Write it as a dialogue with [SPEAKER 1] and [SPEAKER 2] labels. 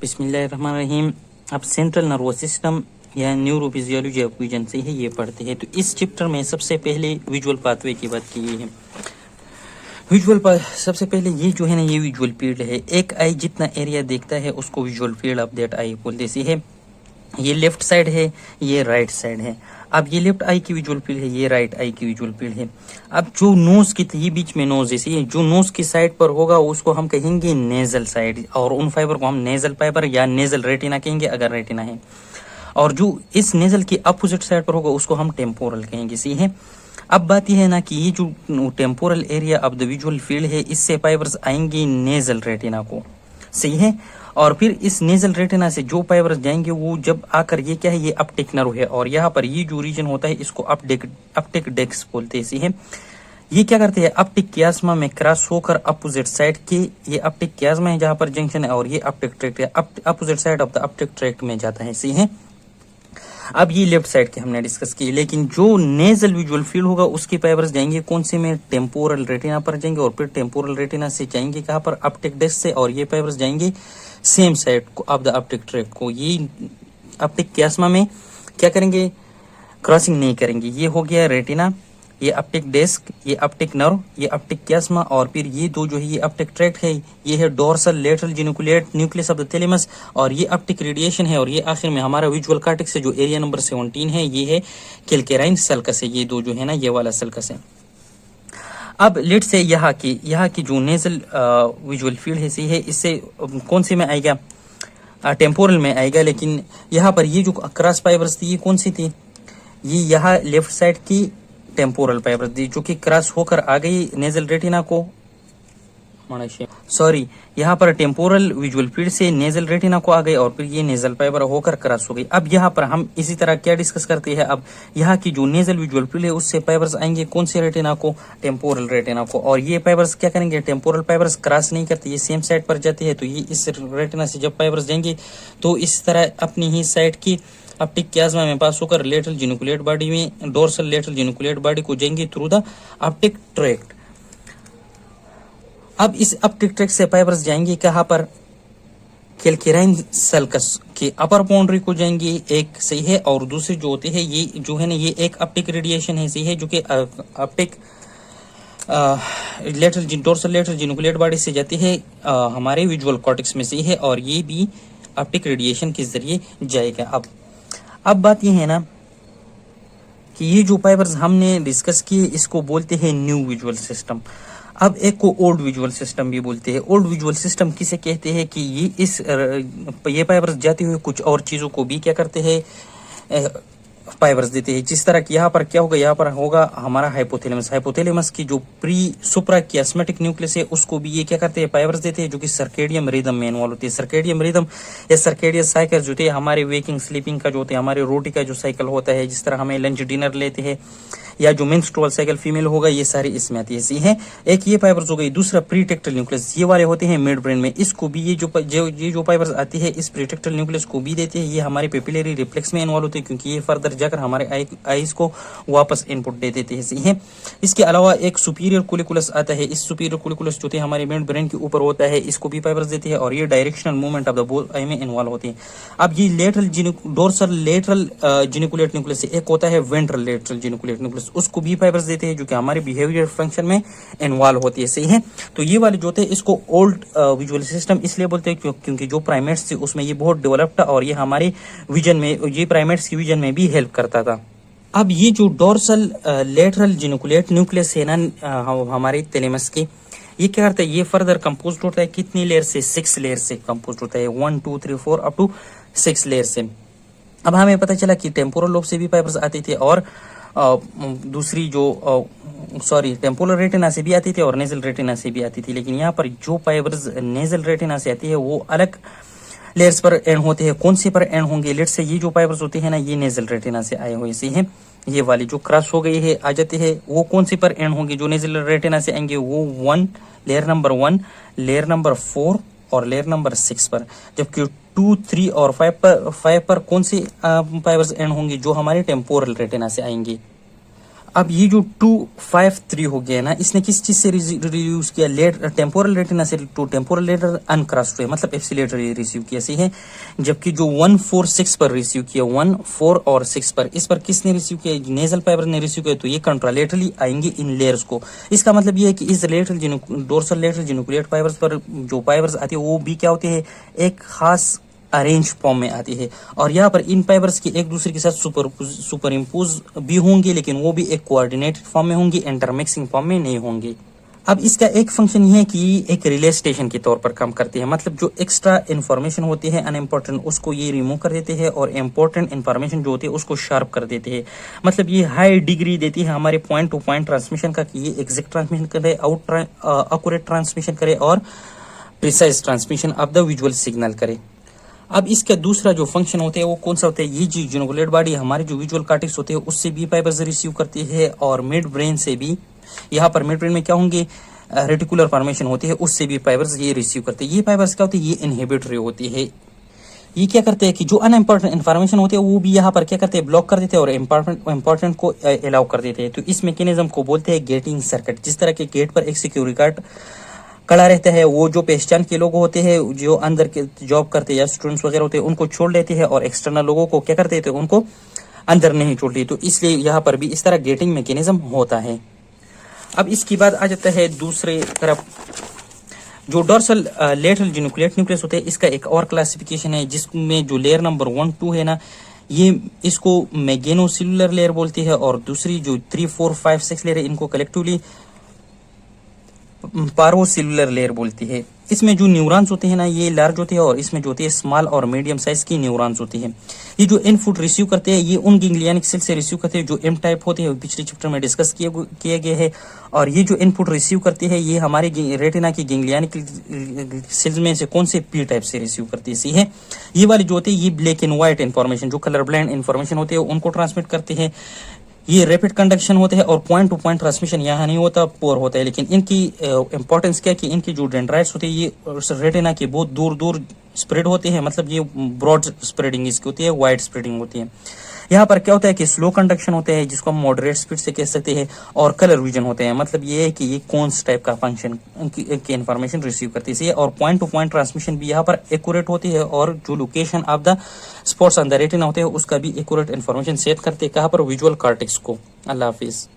[SPEAKER 1] बिस्मिल्लाहिर्रहमानिर्रहीम। अब central nervous system या न्यूरोफिजियोलॉजी ऑफ विजन से ही ये पढ़ते हैं। तो इस चैप्टर में सबसे पहले विजुअल पाथवे की बात की गई है। सबसे पहले ये जो है ना, ये विजुअल फील्ड है। एक आई जितना एरिया देखता है उसको visual field of that I बोलते हैं। ये लेफ्ट साइड है, ये राइट साइड है। अब ये लेफ्ट आई की विजुअल फील्ड है, ये राइट आई की विजुअल फील्ड है। अब जो नोज की ये बीच में नोज जैसे जो नोज की साइड पर होगा उसको हम कहेंगे नेजल साइड, और उन फाइबर को हम नेजल फाइबर या नेजल रेटिना कहेंगे अगर रेटिना है। और जो इस नेजल की अपोजिट साइड पर होगा उसको हम टेम्पोरल कहेंगे। सही है। अब बात यह है ना कि ये जो temporal area of the visual field है, इससे फाइबर्स आएंगे नेजल रेटिना को। सही है। और फिर इस नेजल रेटिना से जो फाइबर्स जाएंगे वो जब आकर ये क्या है, ये अपटिक नर्व है, और यहाँ पर ये जो रीजन होता है इसको अपटिक डेक्स बोलते हैं। सही है। ये क्या करते हैं, अपटिक कियास्मा में क्रॉस होकर अपोजिट साइड के, ये अपटिक कियास्मा है जहां पर जंक्शन है, और ये अपटिक ट्रैक्ट है, opposite side of the uptick tract में जाता है। सही है। अब ये लेफ्ट साइड के हमने डिस्कस किए, लेकिन जो नेजल विजुअल फील्ड होगा उसके फाइबर्स जाएंगे कौन से में, टेम्पोरल रेटिना पर जाएंगे, और फिर टेम्पोरल रेटिना से जाएंगे कहां पर, अपटिक डिस्क से, और ये फाइबर्स जाएंगे सेम साइड को ऑफ द अपटिक ट्रैक्ट को। ये अपटिक कियास्मा में क्या करेंगे, क्रॉसिंग नहीं करेंगे। ये हो गया रेटिना, ये अपटिक डिस्क, ये अपटिक नर्व, ये अपटिक कियास्मा, और फिर ये दो जो है ये अपटिक ट्रैक्ट है, ये है dorsal lateral geniculate nucleus of the thalamus, और ये अपटिक रेडिएशन है, और ये आखिर में हमारा विजुअल कॉर्टेक्स से जो एरिया नंबर 17 है, ये है कैल्केराइन सल्कस है। ये दो जो है ना, ये वाला सल्कस है। अब लेट से यहाँ की जो नेजल विजुअल फील्ड है, सही है, इससे कौन सी में आएगा, टेम्पोरल में आएगा। लेकिन यहाँ पर ये जो क्रॉस फाइबर्स थी ये कौन सी थी, ये यहाँ लेफ्ट साइड की टेम्पोरल फाइबर थी जो कि क्रॉस होकर आ गई नेजल रेटिना को, सॉरी, यहाँ पर टेम्पोरल विजुअल फील्ड से नेजल रेटिना को आ गई, और फिर ये नेजल फाइबर होकर क्रॉस हो गई। अब यहाँ पर हम इसी तरह क्या डिस्कस करते हैं, अब यहाँ की जो नेजल विजुअल फील्ड है उससे फाइबर्स आएंगे कौन से रेटिना को, टेम्पोरल रेटिना को, और ये फाइबर्स क्या करेंगे, टेम्पोरल फाइबर्स क्रॉस नहीं करते, ये सेम साइड पर जाते हैं। तो ये इस रेटिना से जब फाइबर्स जाएंगे तो इस तरह अपनी ही साइड की अपटिक कियास्मा में पास होकर लेटरल जिनुकुलेट बॉडी में, डोर्सल लेटरल जिनुकुलेट बॉडी को जाएंगे थ्रू द अपटिक ट्रैक्ट। अब इस अपटिक ट्रैक्ट से फाइबर्स जाएंगे कहां पर, कैल्केराइन सल्कस के अपर बाउंड्री को जाएंगे एक। सही है। और दूसरी जो होती है ये जो है ना, ये एक अपटिक रेडिएशन है। सही है। जो कि अपटिक डोर्सल लेटरल जिनुकुलेट बॉडी से जाती है हमारे विजुअल कॉर्टेक्स में। सही है। और ये भी अपटिक रेडिएशन के जरिए जाएगा। अब बात ये है ना कि ये जो फाइबर्स हमने डिस्कस किए इसको बोलते हैं न्यू विजुअल सिस्टम। अब एक को ओल्ड विजुअल सिस्टम भी बोलते हैं। ओल्ड विजुअल सिस्टम किसे कहते हैं कि ये फाइबर्स जाते हुए कुछ और चीजों को भी क्या करते हैं, फाइबर्स देते हैं। जिस तरह कि यहाँ पर क्या होगा, यहाँ पर होगा हमारा हाइपोथैलेमस की जो प्री सुप्रा कियास्मेटिक न्यूक्लियस है उसको भी ये क्या करते हैं, फाइबर्स देते हैं, जो कि सर्केडियम रिदम में इन्वॉल्व होती है। सर्केडियम रिदम या सर्केडियन साइकिल जो है हमारे वेकिंग स्लीपिंग का जो होता है, हमारे रोटी का जो साइकिल होता है, जिस तरह हमें लंच डिनर लेते हैं, या जो मेंस्ट्रुअल साइकिल फीमेल होगा, ये सारी इसमें आती है। सही है। एक ये फाइबर्स हो गई। दूसरा प्रीटेक्टल न्यूक्लियस, ये वाले होते हैं मिड ब्रेन में, इसको भी ये जो फाइबर्स आती है इस प्रीटेक्टल न्यूक्लियस को भी देते हैं। ये हमारे पेपिलरी रिफ्लेक्स में इन्वॉल्व होते हैं क्योंकि ये फर्दर जाकर हमारे आईज को वापस इनपुट दे देते हैं। सही है। इसके अलावा एक सुपीरियर कुलिकुलस आता है। इस सुपीरियर कुलिकुलस जो है हमारे मिड ब्रेन के ऊपर होता है, इसको भी फाइबर्स देते हैं, और ये directional movement of the both I में इन्वॉल्व होती है। अब ये डोर्सल लेटरल जिनुकुलेट न्यूक्लियस, एक होता है वेंट्रल लेटरल जिनुकुलेट न्यूक्लियस, उसको भी फाइबर्स देते हैं जो कि हमारे बिहेवियर फंक्शन में इन्वॉल्व होती है। सही है। तो ये वाले जो थे इसको ओल्ड विजुअल सिस्टम इसलिए बोलते हैं क्योंकि जो प्राइमेट्स थे उसमें ये बहुत डेवलप्ड था, और ये हमारे विजन में, ये प्राइमेट्स की विजन में भी हेल्प करता था। अब ये जो डोर्सल लेटरल जिनुकुलेट न्यूक्लियस है ना हमारे थैलेमस के, ये क्या करता है, ये फर्दर कंपोज होता है कितनी लेयर से, 6 लेयर से कंपोज होता है। 1 2 3 4 अप टू 6 लेयर से। अब हमें पता चला कि टेम्पोरल लोब से भी फाइबर्स आते थे, और दूसरी जो टेम्पोरल रेटिना से भी आती थी और नेजल रेटिना से भी आती थी। लेकिन यहाँ पर जो फाइबर्स नेजल रेटिना से आती है वो अलग लेयर्स पर एंड होते हैं। कौन से पर एंड होंगे, लेट से ये जो फाइबर्स होते हैं ना, ये नेजल रेटिना से आए हुए। सही है। ये वाली जो क्रॉस हो गई है आ जाते हैं, वो कौन से पर एंड होंगे, जो नेजल रेटिना से आएंगे वो लेयर नंबर 1, लेयर नंबर 4 और लेयर नंबर 6 पर। जबकि 2, 3 और 5 पर कौन से फाइबर्स एंड होंगे, जो हमारे टेम्पोरल रेटिना से आएंगे। अब ये जो 253 हो गया ना, इसने किस चीज से रिड्यूस किया, टेम्पोरल रेटिना से टू टेम्पोरल रेटिना अनक्रॉस्ड हुए, मतलब एफसीलेटर रिसीव किया सही है। जबकि जो 146 पर रिसीव किया, 1, 4 और 6 पर, इस पर किसने रिसीव किया, नेजल फाइबर ने रिसीव किया, तो ये कंट्रालेटरली आएंगे इन लेयर्स को। इसका मतलब ये है कि इस डोर्सल लेटरल जिनुकुलेट फाइबर्स पर जो फाइबर्स आती है वो भी क्या होते हैं, एक खास अरेंज फॉर्म में आती है। और यहाँ पर इन फाइबर्स के एक दूसरे के साथ सुपर इम्पोज भी होंगे, लेकिन वो भी एक कोऑर्डिनेटेड फॉर्म में होंगे, इंटरमिक्सिंग फॉर्म में नहीं होंगे। अब इसका एक फंक्शन ये है कि एक रिले स्टेशन के तौर पर काम करते हैं, मतलब जो एक्स्ट्रा इन्फॉर्मेशन होती है अनइम्पोर्टेंट उसको ये रिमूव कर देते हैं और इम्पोर्टेंट इन्फॉर्मेशन जो होती है उसको शार्प कर देते हैं। मतलब ये हाई डिग्री देती है हमारे पॉइंट टू पॉइंट ट्रांसमिशन का, कि ये एग्जैक्ट ट्रांसमिशन करे, एक्यूरेट ट्रांसमिशन करे और precise transmission of the visual signal करे। अब इसका दूसरा जो फंक्शन होता है वो कौन सा होता है, ये जी जिनुकुलेट बॉडी हमारे जो विजुअल कॉर्टेक्स होते हैं उससे भी फाइबर्स रिसीव करती है, और मिड ब्रेन से भी, यहाँ पर मिड ब्रेन में क्या होंगे, रेटिकुलर फॉर्मेशन होती है, उससे भी फाइबर्स ये रिसीव करते हैं। ये फाइबर्स क्या होती है, ये इनहिबिटरी होती है। ये क्या करते हैं कि जो अनइम्पोर्टेंट इन्फॉर्मेशन होती है वो भी यहाँ पर क्या करते हैं, ब्लॉक कर देते हैं और इम्पोर्टेंट को अलाउ कर देते हैं। तो इस मैकेनिज्म को बोलते हैं गेटिंग सर्किट। जिस तरह के गेट पर एक सिक्योरिटी गार्ड खड़ा रहता है, वो जो पहचान के लोग होते हैं जो अंदर के जॉब करते हैं या स्टूडेंट्स वगैरह होते हैं उनको छोड़ लेते हैं, और एक्सटर्नल लोगों को क्या करते थे, उनको अंदर नहीं छोड़ते। तो इसलिए यहाँ पर भी इस तरह गेटिंग मैकेनिज्म होता है। अब इसके बाद आ जाता है दूसरे तरफ, जो डोर्सल लेटरल जिनुकुलेट न्यूक्लियस होते हैं, इसका एक और क्लासिफिकेशन है जिसमें जो लेयर नंबर 1, 2 है ना, ये इसको मैगेनोसेलुलर लेयर बोलती है, और दूसरी जो 3, 4, 5, 6 लेयर है इनको कलेक्टिवली पारोसेलुलर लेयर बोलती है। इसमें जो न्यूरॉन्स होते हैं ना ये लार्ज होते हैं, और इसमें जो होती है स्मॉल और मीडियम साइज की न्यूरॉन्स होती है। ये जो इनपुट रिसीव करते हैं ये उन गैंग्लियनिक सेल से रिसीव करते हैं जो एम टाइप होते हैं, पिछले चैप्टर में डिस्कस किए गए हैं। और ये जो इनपुट रिसीव करते हैं ये हमारे रेटिना की गैंग्लियनिक सेल्स में से कौन से पी टाइप से रिसीव करती है, सही है। ये वाले जो होते हैं ये ब्लैक एंड व्हाइट इन्फॉर्मेशन, जो कलर ब्लाइंड इन्फॉर्मेशन होते हैं उनको ट्रांसमिट करते हैं। ये रैपिड कंडक्शन होते हैं, और पॉइंट टू पॉइंट ट्रांसमिशन यहाँ नहीं होता, पोर होता है। लेकिन इनकी इंपॉर्टेंस क्या है कि इनकी जो डेंड्राइट्स होते हैं ये रेटिना के बहुत दूर दूर स्प्रेड होते हैं, मतलब ये ब्रॉड स्प्रेडिंग इसकी होती है, वाइड स्प्रेडिंग होती है। यहाँ पर क्या होता है कि स्लो कंडक्शन होता है जिसको हम मॉडरेट स्पीड से कह सकते हैं, और कलर विजन होते हैं, मतलब ये है कि ये कौन सा टाइप का फंक्शन की इन्फॉर्मेशन रिसीव करती है। और पॉइंट टू पॉइंट ट्रांसमिशन भी यहाँ पर एक्यूरेट होती है, और जो location of the spots on the retina होते हैं उसका भी एक्यूरेट इन्फॉर्मेशन सेट करते हैं, कहाँ पर, विजुअल कॉर्टेक्स को। अल्लाह हाफिज।